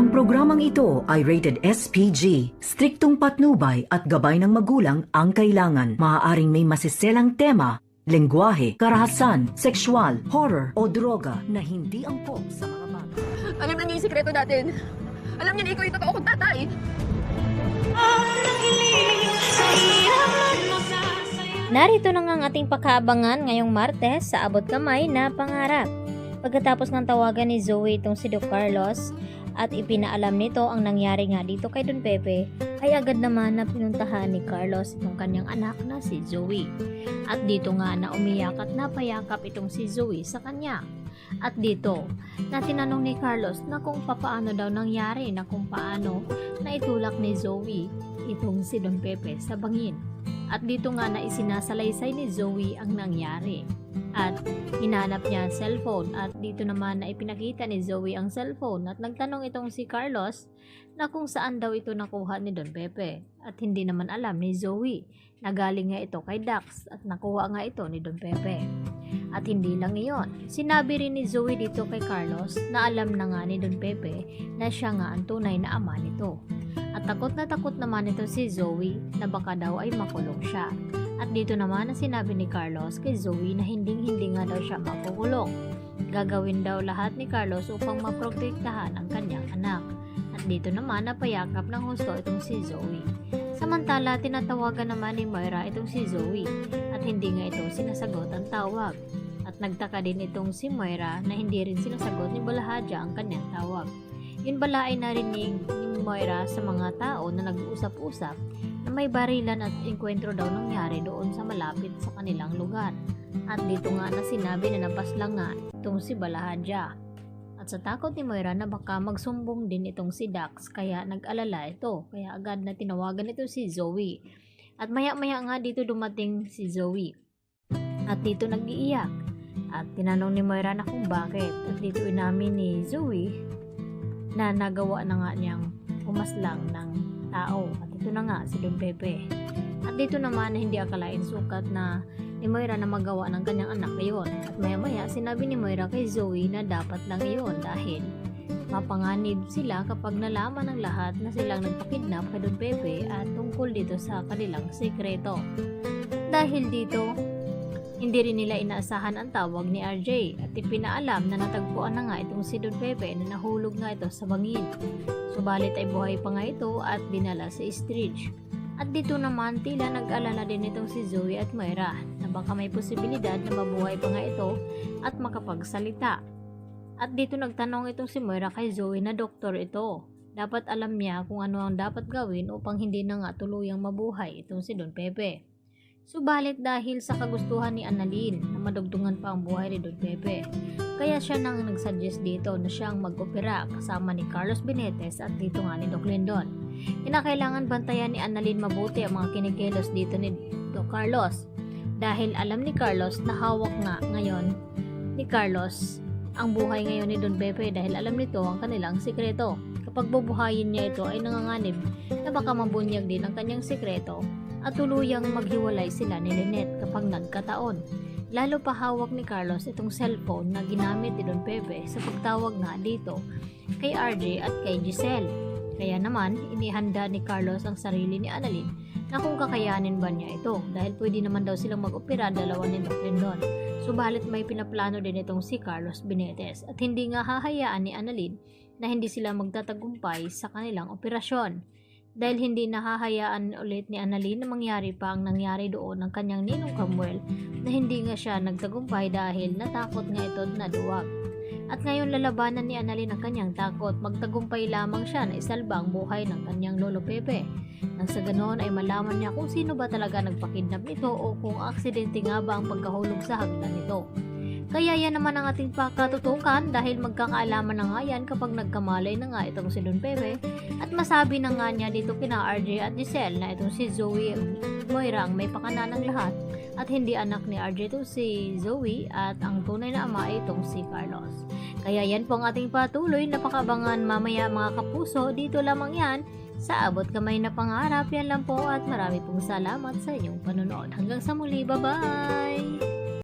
Ang programang ito ay rated SPG. Striktong patnubay at gabay ng magulang ang kailangan. Maaaring may masiselang tema, lengguwahe, karahasan, sexual, horror o droga na hindi angkop sa mga bata. Alam na niyo yung sikreto natin. Alam niyo na ikaw yung totoo kong tatay. Narito na nga ang ating pakaabangan ngayong Martes sa Abot Kamay na Pangarap. Pagkatapos ng tawagan ni Zoe itong si Doc Carlos at ipinaalam nito ang nangyari nga dito kay Don Pepe, ay agad naman na pinuntahan ni Carlos itong kanyang anak na si Zoe. At dito nga na umiyak at napayakap itong si Zoe sa kanya. At dito na tinanong ni Carlos na kung papaano daw nangyari, na kung paano na itulak ni Zoe itong si Don Pepe sa bangin. At dito nga na isinasalaysay ni Zoe ang nangyari. At hinanap niya ang cellphone at dito naman na ipinakita ni Zoe ang cellphone at nagtanong itong si Carlos na kung saan daw ito nakuha ni Don Pepe. At hindi naman alam ni Zoe na galing nga ito kay Dax at nakuha nga ito ni Don Pepe. At hindi lang iyon, sinabi rin ni Zoe dito kay Carlos na alam na nga ni Don Pepe na siya nga ang tunay na ama nito. At takot na takot naman ito si Zoe na baka daw ay makulong siya. At dito naman na sinabi ni Carlos kay Zoe na hindi nga daw siya makukulong. Gagawin daw lahat ni Carlos upang maprotektahan ang kanyang anak. At dito naman napayakap ng husto itong si Zoe. Samantala tinatawagan naman ni Moira itong si Zoe at hindi nga ito sinasagot ang tawag. At nagtaka din itong si Moira na hindi rin sinasagot ni Balahadja ang kanyang tawag. Yun bala ay narinig ni Moira sa mga tao na nag-uusap-usap na may barilan at enkwentro daw nangyari doon sa malapit sa kanilang lugar. At dito nga na sinabi na napaslang nga itong si Balahadja. At sa takot ni Moira na baka magsumbong din itong si Dax kaya nag-alala ito. Kaya agad na tinawagan ito si Zoe. At maya-maya nga dito dumating si Zoe. At dito nag-iiyak. At tinanong ni Moira na kung bakit. At dito inamin ni Zoe na nagawa na nga niyang pumaslang ng tao. At ito na nga si Don Pepe. At dito naman na hindi akalain sukat na ni Moira na magawa ng kanyang anak ngayon. At maya-maya sinabi ni Moira kay Zoe na dapat lang iyon dahil mapanganib sila kapag nalaman ng lahat na silang nagpakidnap kay Don Pepe at tungkol dito sa kanilang sekreto. Dahil dito, hindi rin nila inaasahan ang tawag ni RJ at ipinaalam na natagpuan na nga itong si Don Pepe na nahulog nga ito sa bangin. Subalit ay buhay pa nga ito at dinala sa Stridge. At dito naman tila nag-alala din itong si Zoe at Moira na baka may posibilidad na mabuhay pa nga ito at makapagsalita. At dito nagtanong itong si Moira kay Zoe na doktor ito. Dapat alam niya kung ano ang dapat gawin upang hindi na nga tuluyang mabuhay itong si Don Pepe. Subalit dahil sa kagustuhan ni Annalyn na madugtungan pa ang buhay ni Don Pepe, kaya siya nang nagsuggest dito na siyang mag-opera kasama ni Carlos Benitez at dito nga ni Doc Lindon. Kinakailangan bantayan ni Annalyn mabuti ang mga kinikilos dito ni Doc Carlos dahil alam ni Carlos na hawak nga ngayon ni Carlos ang buhay ngayon ni Don Pepe dahil alam nito ang kanilang sikreto. Kapag bubuhayin niya ito ay nanganganib na baka mabunyag din ang kanyang sikreto at tuluyang maghiwalay sila ni Lynette kapag nagkataon. Lalo pa hawak ni Carlos itong cellphone na ginamit ni Don Pepe sa pagtawag nga dito kay RJ at kay Giselle. Kaya naman, inihanda ni Carlos ang sarili ni Annalyn na kung kakayanin ba niya ito dahil pwede naman daw silang mag-opera dalawa ni Doc Lindon. Subalit may pinaplano din itong si Carlos Benitez at hindi nga hahayaan ni Annalyn na hindi sila magtatagumpay sa kanilang operasyon. Dahil hindi nahahayaan ulit ni Annalyn na mangyari pa ang nangyari doon ng kanyang ninong Camuel na hindi nga siya nagtagumpay dahil natakot nga ito na duwag. At ngayon lalabanan ni Annalyn ang kanyang takot, magtagumpay lamang siya na isalba ang buhay ng kanyang lolo Pepe. Nang sa ganoon ay malaman niya kung sino ba talaga nagpakidnap nito o kung aksidente nga ba ang pagkahulog sa hagdan nito. Kaya yan naman ang ating pakatutukan dahil magkakaalaman na nga yan kapag nagkamalay na nga itong si Don Pepe at masabi na nga niya dito kina RJ at Giselle na itong si Zoe Moira ang may pakana ng lahat at hindi anak ni RJ to si Zoe at ang tunay na ama ay itong si Carlos. Kaya yan po ang ating patuloy na pakabangan mamaya mga kapuso, dito lamang yan sa Abot Kamay na Pangarap. Yan lang po at marami pong salamat sa inyong panonood. Hanggang sa muli, bye-bye!